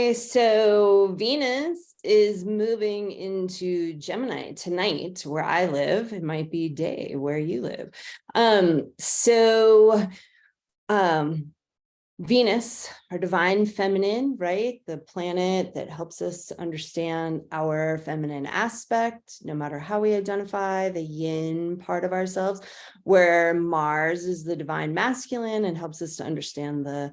Okay, so Venus is moving into Gemini tonight where I live. It might be day where you live. Venus, our divine feminine, right? The planet that helps us understand our feminine aspect, no matter how we identify the yin part of ourselves, where Mars is the divine masculine and helps us to understand the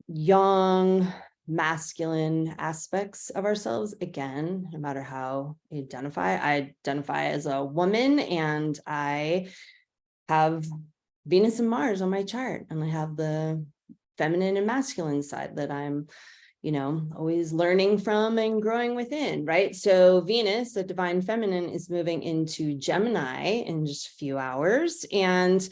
yang masculine aspects of ourselves. Again, no matter how we identify, I identify as a woman and I have Venus and Mars on my chart, and I have the feminine and masculine side that I'm, always learning from and growing within, right? So Venus, the divine feminine, is moving into Gemini in just a few hours, and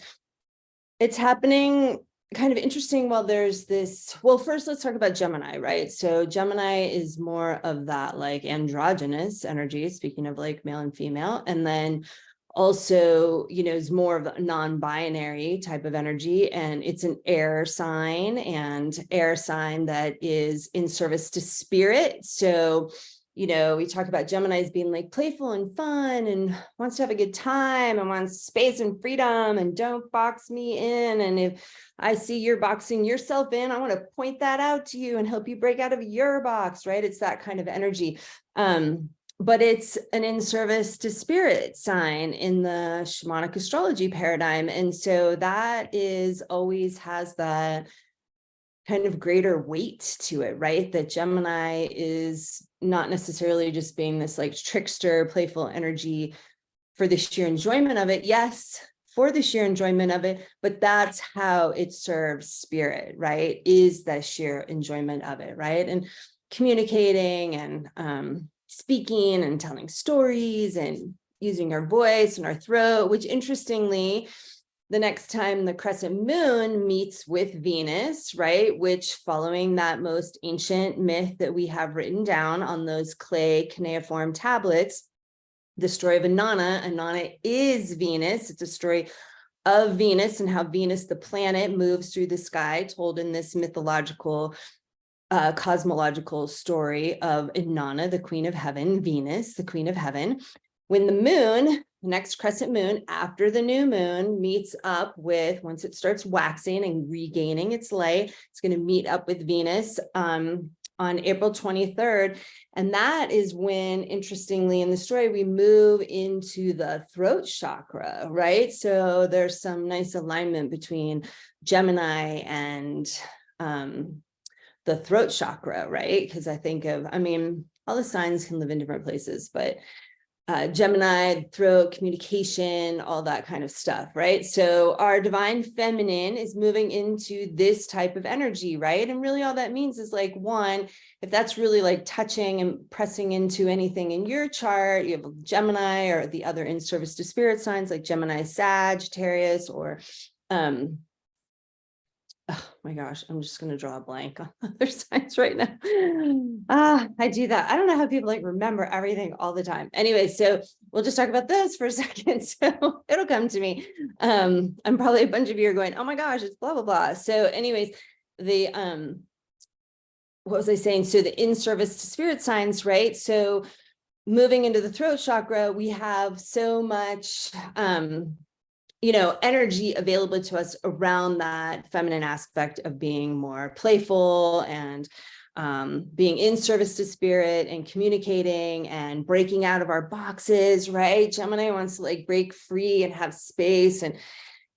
it's happening kind of interesting. Well, there's this, well, first let's talk about Gemini, right? So Gemini is more of that like androgynous energy, speaking of like male and female, and then also, is more of a non-binary type of energy, and it's an air sign, and air sign that is in service to spirit. So, we talk about Geminis being like playful and fun and wants to have a good time and wants space and freedom and don't box me in. And if I see you're boxing yourself in, I want to point that out to you and help you break out of your box, right? It's that kind of energy. But it's an in service to spirit sign in the shamanic astrology paradigm. And so that is always has that kind of greater weight to it, right? That Gemini is not necessarily just being this like trickster, playful energy for the sheer enjoyment of it. Yes, for the sheer enjoyment of it, but that's how it serves spirit, right? Is the sheer enjoyment of it, right? And communicating and speaking and telling stories and using our voice and our throat, which interestingly, the next time the crescent moon meets with Venus, right, which following that most ancient myth that we have written down on those clay cuneiform tablets, the story of Inanna is Venus. It's a story of Venus and how Venus, the planet, moves through the sky, told in this mythological cosmological story of Inanna, the queen of heaven, Venus, the queen of heaven. When the moon, the next crescent moon after the new moon meets up with, once it starts waxing and regaining its light, it's going to meet up with Venus on April 23rd. And that is when, interestingly, in the story, we move into the throat chakra, right? So there's some nice alignment between Gemini and the throat chakra, right? Because I think of, all the signs can live in different places, but Gemini, throat, communication, all that kind of stuff, right? So our divine feminine is moving into this type of energy, right? And really all that means is like, one, if that's really like touching and pressing into anything in your chart, you have Gemini or the other in service to spirit signs like Gemini, Sagittarius, or oh my gosh, I'm just going to draw a blank on other signs right now. I do that. I don't know how people like remember everything all the time. Anyway, so we'll just talk about this for a second. So it'll come to me. I'm probably a bunch of you are going, oh my gosh, it's blah, blah, blah. So anyways, the, what was I saying? So the in service to spirit signs, right? So moving into the throat chakra, we have so much, energy available to us around that feminine aspect of being more playful and being in service to spirit and communicating and breaking out of our boxes, right? Gemini wants to like break free and have space and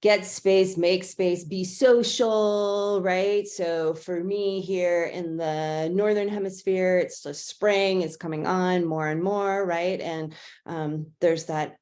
get space, make space, be social, right? So for me here in the Northern Hemisphere, it's just spring, it's coming on more and more, right? And there's that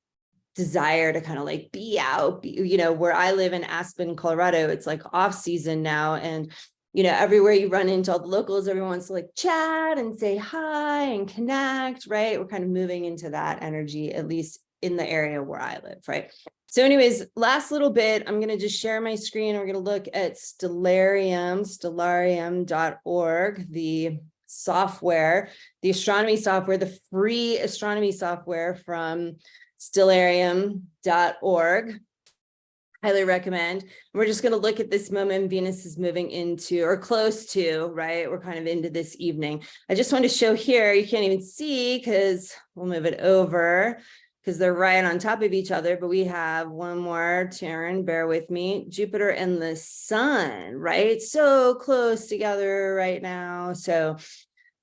desire to kind of like be out, where I live in Aspen, Colorado, it's like off season now. And, everywhere you run into all the locals, everyone wants to like chat and say hi and connect, right? We're kind of moving into that energy, at least in the area where I live, right? So anyways, last little bit, I'm going to just share my screen. We're going to look at stellarium.org, the software, the astronomy software, the free astronomy software from stellarium.org. highly recommend. We're just going to look at this moment Venus is moving into, or close to, right? We're kind of into this evening. I just want to show here, you can't even see because we'll move it over because they're right on top of each other, but we have one more, Taryn, bear with me, Jupiter and the sun, right? So close together right now. So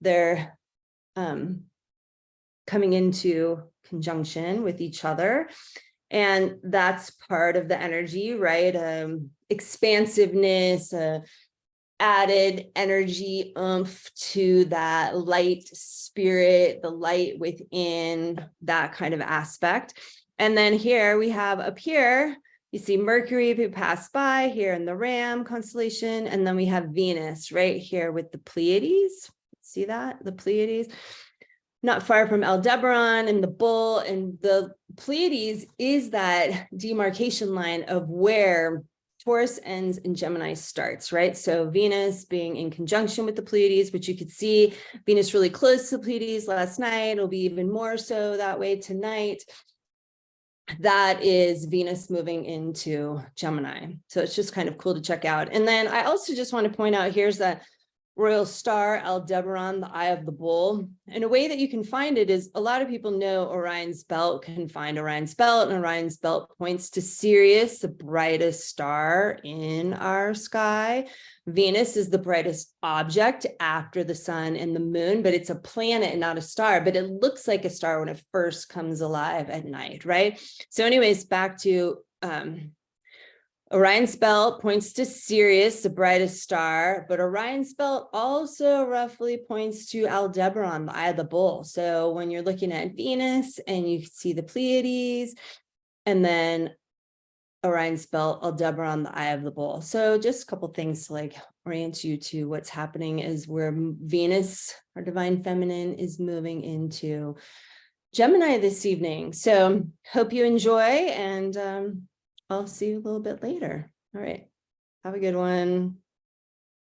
they're coming into conjunction with each other. And that's part of the energy, right? Expansiveness, added energy, oomph to that light spirit, the light within, that kind of aspect. And then here we have up here, you see Mercury who passed by here in the Ram constellation. And then we have Venus right here with the Pleiades. See that? The Pleiades. Not far from Aldebaran and the bull, and the Pleiades is that demarcation line of where Taurus ends and Gemini starts, right? So Venus being in conjunction with the Pleiades, which you could see Venus really close to the Pleiades last night. It'll be even more so that way tonight. That is Venus moving into Gemini. So it's just kind of cool to check out. And then I also just want to point out, here's that royal star, Aldebaran, the eye of the bull. And a way that you can find it is, a lot of people know Orion's belt, can find Orion's belt, and Orion's belt points to Sirius, the brightest star in our sky. Venus is the brightest object after the sun and the moon, but it's a planet and not a star, but it looks like a star when it first comes alive at night, right? So anyways, back to Orion's belt points to Sirius, the brightest star, but Orion's belt also roughly points to Aldebaran, the eye of the bull. So when you're looking at Venus and you see the Pleiades, and then Orion's belt, Aldebaran, the eye of the bull. So just a couple things to like orient you to what's happening is where Venus, our divine feminine, is moving into Gemini this evening. So hope you enjoy, and I'll see you a little bit later. All right. Have a good one.